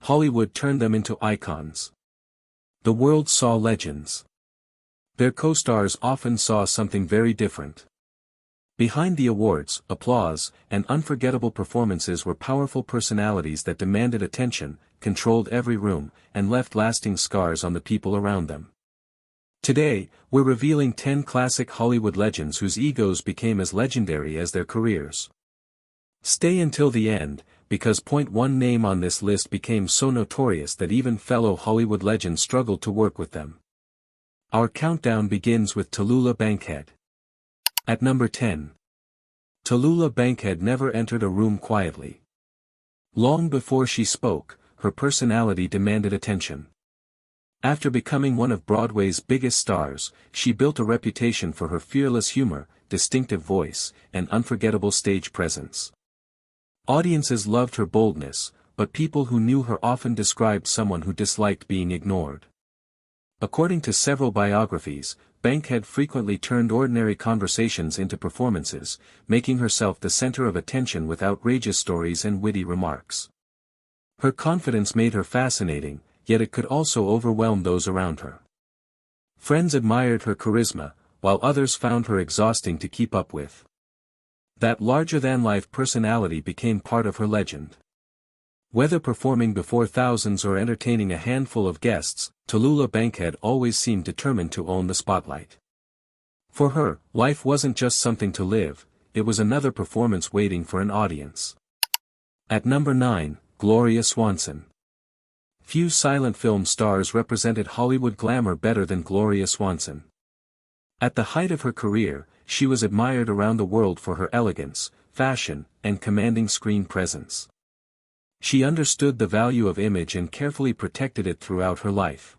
Hollywood turned them into icons. The world saw legends. Their co-stars often saw something very different. Behind the awards, applause, and unforgettable performances were powerful personalities that demanded attention, controlled every room, and left lasting scars on the people around them. Today, we're revealing 10 classic Hollywood legends whose egos became as legendary as their careers. Stay until the end, because one name on this list became so notorious that even fellow Hollywood legends struggled to work with them. Our countdown begins with Tallulah Bankhead. At number 10. Tallulah Bankhead never entered a room quietly. Long before she spoke, her personality demanded attention. After becoming one of Broadway's biggest stars, she built a reputation for her fearless humor, distinctive voice, and unforgettable stage presence. Audiences loved her boldness, but people who knew her often described someone who disliked being ignored. According to several biographies, Bankhead frequently turned ordinary conversations into performances, making herself the center of attention with outrageous stories and witty remarks. Her confidence made her fascinating, yet it could also overwhelm those around her. Friends admired her charisma, while others found her exhausting to keep up with. That larger-than-life personality became part of her legend. Whether performing before thousands or entertaining a handful of guests, Tallulah Bankhead always seemed determined to own the spotlight. For her, life wasn't just something to live, it was another performance waiting for an audience. At number 9, Gloria Swanson. Few silent film stars represented Hollywood glamour better than Gloria Swanson. At the height of her career, she was admired around the world for her elegance, fashion, and commanding screen presence. She understood the value of image and carefully protected it throughout her life.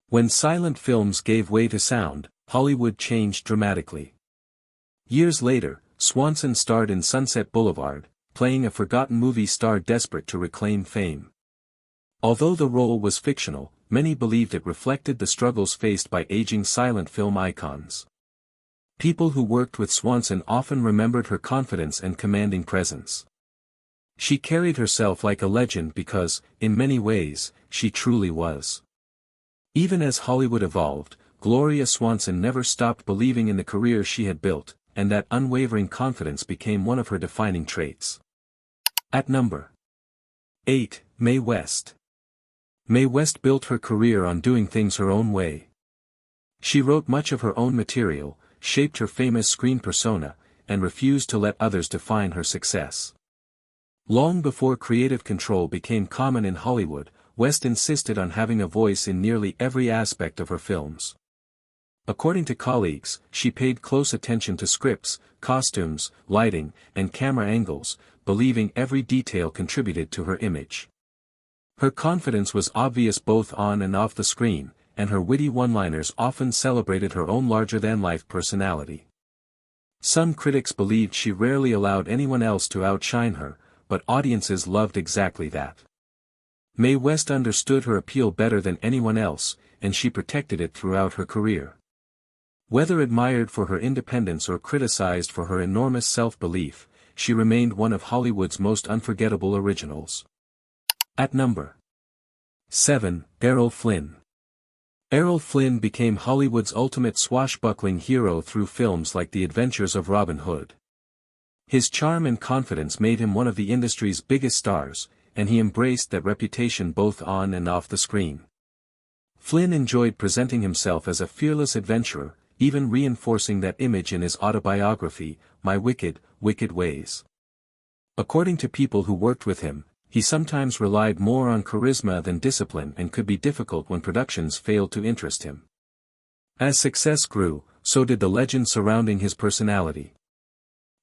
When silent films gave way to sound, Hollywood changed dramatically. Years later, Swanson starred in Sunset Boulevard, playing a forgotten movie star desperate to reclaim fame. Although the role was fictional, many believed it reflected the struggles faced by aging silent film icons. People who worked with Swanson often remembered her confidence and commanding presence. She carried herself like a legend because, in many ways, she truly was. Even as Hollywood evolved, Gloria Swanson never stopped believing in the career she had built, and that unwavering confidence became one of her defining traits. At number 8, Mae West. Mae West built her career on doing things her own way. She wrote much of her own material, shaped her famous screen persona, and refused to let others define her success. Long before creative control became common in Hollywood, West insisted on having a voice in nearly every aspect of her films. According to colleagues, she paid close attention to scripts, costumes, lighting, and camera angles, believing every detail contributed to her image. Her confidence was obvious both on and off the screen, and her witty one-liners often celebrated her own larger-than-life personality. Some critics believed she rarely allowed anyone else to outshine her, but audiences loved exactly that. Mae West understood her appeal better than anyone else, and she protected it throughout her career. Whether admired for her independence or criticized for her enormous self-belief, she remained one of Hollywood's most unforgettable originals. At number 7, Errol Flynn. Errol Flynn became Hollywood's ultimate swashbuckling hero through films like The Adventures of Robin Hood. His charm and confidence made him one of the industry's biggest stars, and he embraced that reputation both on and off the screen. Flynn enjoyed presenting himself as a fearless adventurer, even reinforcing that image in his autobiography, My Wicked, Wicked Ways. According to people who worked with him, he sometimes relied more on charisma than discipline and could be difficult when productions failed to interest him. As success grew, so did the legend surrounding his personality.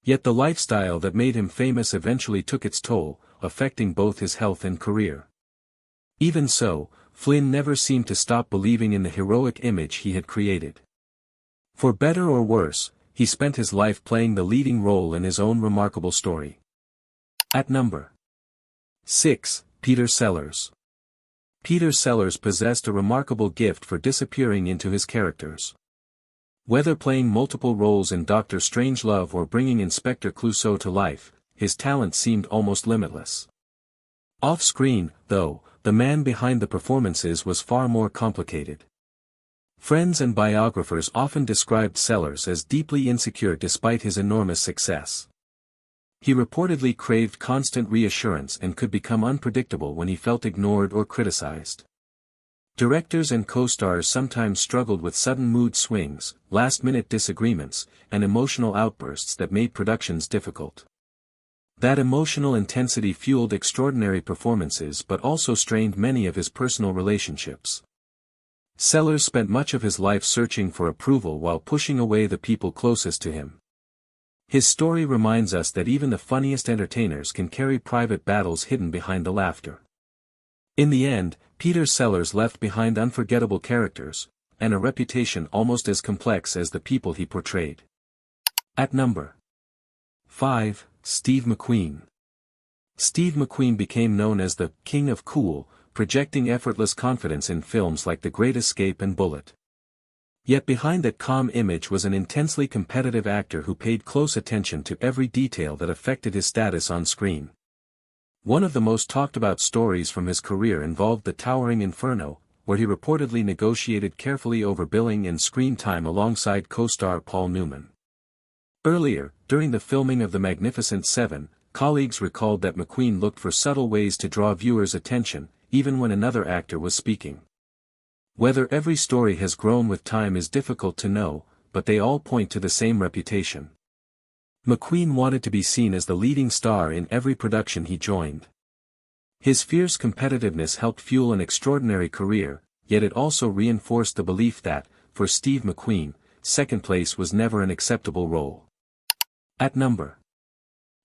Yet the lifestyle that made him famous eventually took its toll, affecting both his health and career. Even so, Flynn never seemed to stop believing in the heroic image he had created. For better or worse, he spent his life playing the leading role in his own remarkable story. At number 6, Peter Sellers. Peter Sellers possessed a remarkable gift for disappearing into his characters. Whether playing multiple roles in Dr. Strangelove or bringing Inspector Clouseau to life, his talent seemed almost limitless. Off-screen, though, the man behind the performances was far more complicated. Friends and biographers often described Sellers as deeply insecure despite his enormous success. He reportedly craved constant reassurance and could become unpredictable when he felt ignored or criticized. Directors and co-stars sometimes struggled with sudden mood swings, last-minute disagreements, and emotional outbursts that made productions difficult. That emotional intensity fueled extraordinary performances but also strained many of his personal relationships. Sellers spent much of his life searching for approval while pushing away the people closest to him. His story reminds us that even the funniest entertainers can carry private battles hidden behind the laughter. In the end, Peter Sellers left behind unforgettable characters, and a reputation almost as complex as the people he portrayed. At number 5, Steve McQueen. Steve McQueen became known as the King of Cool, projecting effortless confidence in films like The Great Escape and Bullitt. Yet behind that calm image was an intensely competitive actor who paid close attention to every detail that affected his status on screen. One of the most talked about stories from his career involved the towering Inferno, where he reportedly negotiated carefully over billing and screen time alongside co-star Paul Newman. Earlier, during the filming of The Magnificent Seven, colleagues recalled that McQueen looked for subtle ways to draw viewers' attention, even when another actor was speaking. Whether every story has grown with time is difficult to know, but they all point to the same reputation. McQueen wanted to be seen as the leading star in every production he joined. His fierce competitiveness helped fuel an extraordinary career, yet it also reinforced the belief that, for Steve McQueen, second place was never an acceptable role. At number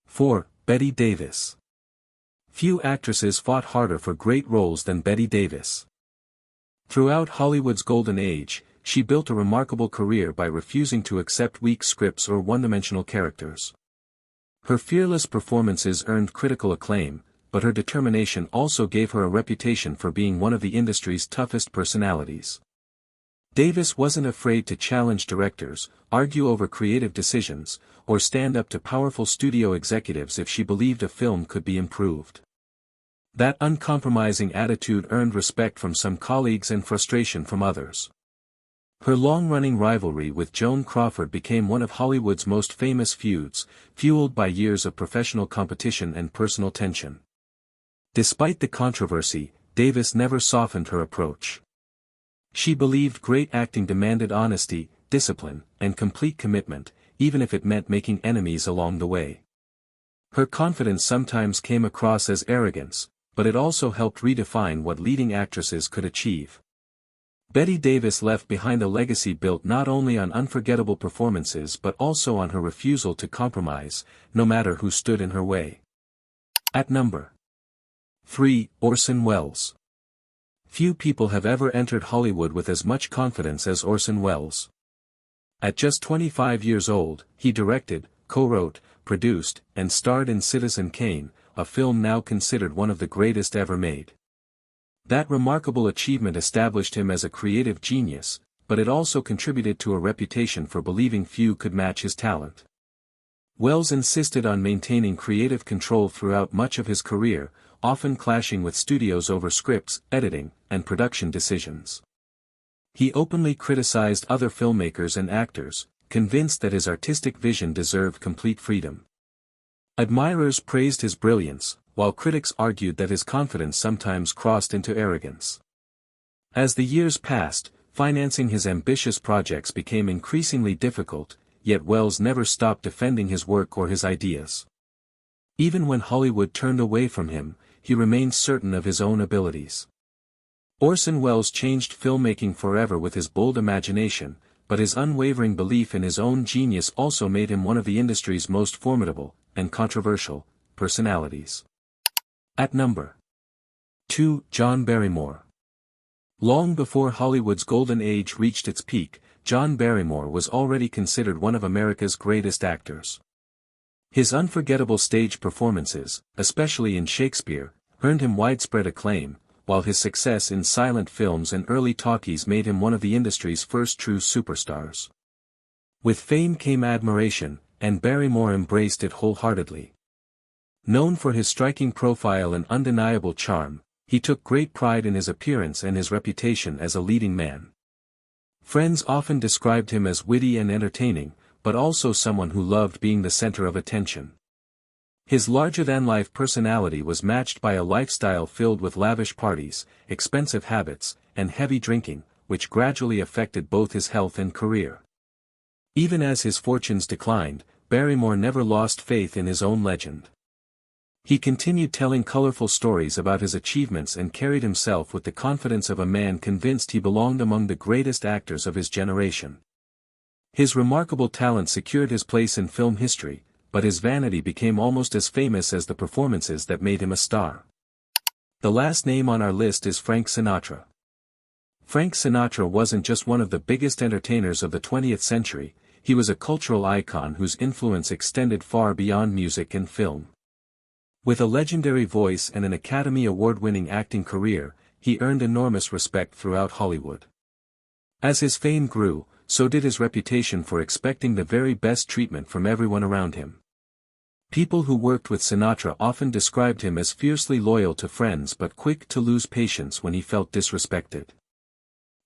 4, Bette Davis. Few actresses fought harder for great roles than Bette Davis. Throughout Hollywood's golden age, she built a remarkable career by refusing to accept weak scripts or one-dimensional characters. Her fearless performances earned critical acclaim, but her determination also gave her a reputation for being one of the industry's toughest personalities. Davis wasn't afraid to challenge directors, argue over creative decisions, or stand up to powerful studio executives if she believed a film could be improved. That uncompromising attitude earned respect from some colleagues and frustration from others. Her long-running rivalry with Joan Crawford became one of Hollywood's most famous feuds, fueled by years of professional competition and personal tension. Despite the controversy, Davis never softened her approach. She believed great acting demanded honesty, discipline, and complete commitment, even if it meant making enemies along the way. Her confidence sometimes came across as arrogance, but it also helped redefine what leading actresses could achieve. Bette Davis left behind a legacy built not only on unforgettable performances but also on her refusal to compromise, no matter who stood in her way. At number 3, Orson Welles. Few people have ever entered Hollywood with as much confidence as Orson Welles. At just 25 years old, he directed, co-wrote, produced, and starred in Citizen Kane, a film now considered one of the greatest ever made. That remarkable achievement established him as a creative genius, but it also contributed to a reputation for believing few could match his talent. Welles insisted on maintaining creative control throughout much of his career, often clashing with studios over scripts, editing, and production decisions. He openly criticized other filmmakers and actors, convinced that his artistic vision deserved complete freedom. Admirers praised his brilliance, while critics argued that his confidence sometimes crossed into arrogance. As the years passed, financing his ambitious projects became increasingly difficult, yet Welles never stopped defending his work or his ideas. Even when Hollywood turned away from him, he remained certain of his own abilities. Orson Welles changed filmmaking forever with his bold imagination, but his unwavering belief in his own genius also made him one of the industry's most formidable, and controversial, personalities. At number 2, John Barrymore. Long before Hollywood's golden age reached its peak, John Barrymore was already considered one of America's greatest actors. His unforgettable stage performances, especially in Shakespeare, earned him widespread acclaim, while his success in silent films and early talkies made him one of the industry's first true superstars. With fame came admiration, and Barrymore embraced it wholeheartedly. Known for his striking profile and undeniable charm, he took great pride in his appearance and his reputation as a leading man. Friends often described him as witty and entertaining, but also someone who loved being the center of attention. His larger-than-life personality was matched by a lifestyle filled with lavish parties, expensive habits, and heavy drinking, which gradually affected both his health and career. Even as his fortunes declined, Barrymore never lost faith in his own legend. He continued telling colorful stories about his achievements and carried himself with the confidence of a man convinced he belonged among the greatest actors of his generation. His remarkable talent secured his place in film history, but his vanity became almost as famous as the performances that made him a star. The last name on our list is Frank Sinatra. Frank Sinatra wasn't just one of the biggest entertainers of the 20th century, he was a cultural icon whose influence extended far beyond music and film. With a legendary voice and an Academy Award-winning acting career, he earned enormous respect throughout Hollywood. As his fame grew, so did his reputation for expecting the very best treatment from everyone around him. People who worked with Sinatra often described him as fiercely loyal to friends but quick to lose patience when he felt disrespected.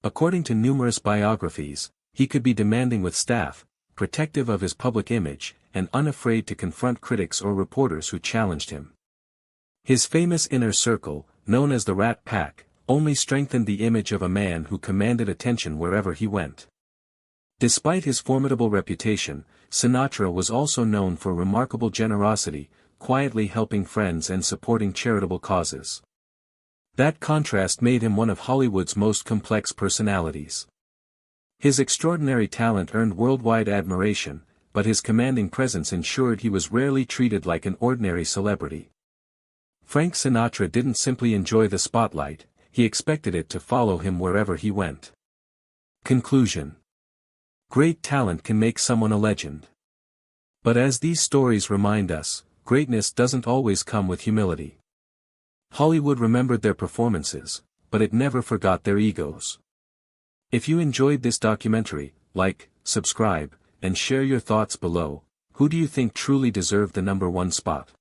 According to numerous biographies, he could be demanding with staff, protective of his public image, and unafraid to confront critics or reporters who challenged him. His famous inner circle, known as the Rat Pack, only strengthened the image of a man who commanded attention wherever he went. Despite his formidable reputation, Sinatra was also known for remarkable generosity, quietly helping friends and supporting charitable causes. That contrast made him one of Hollywood's most complex personalities. His extraordinary talent earned worldwide admiration, but his commanding presence ensured he was rarely treated like an ordinary celebrity. Frank Sinatra didn't simply enjoy the spotlight, he expected it to follow him wherever he went. Conclusion. Great talent can make someone a legend. But as these stories remind us, greatness doesn't always come with humility. Hollywood remembered their performances, but it never forgot their egos. If you enjoyed this documentary, like, subscribe, and share your thoughts below. Who do you think truly deserved the #1 spot?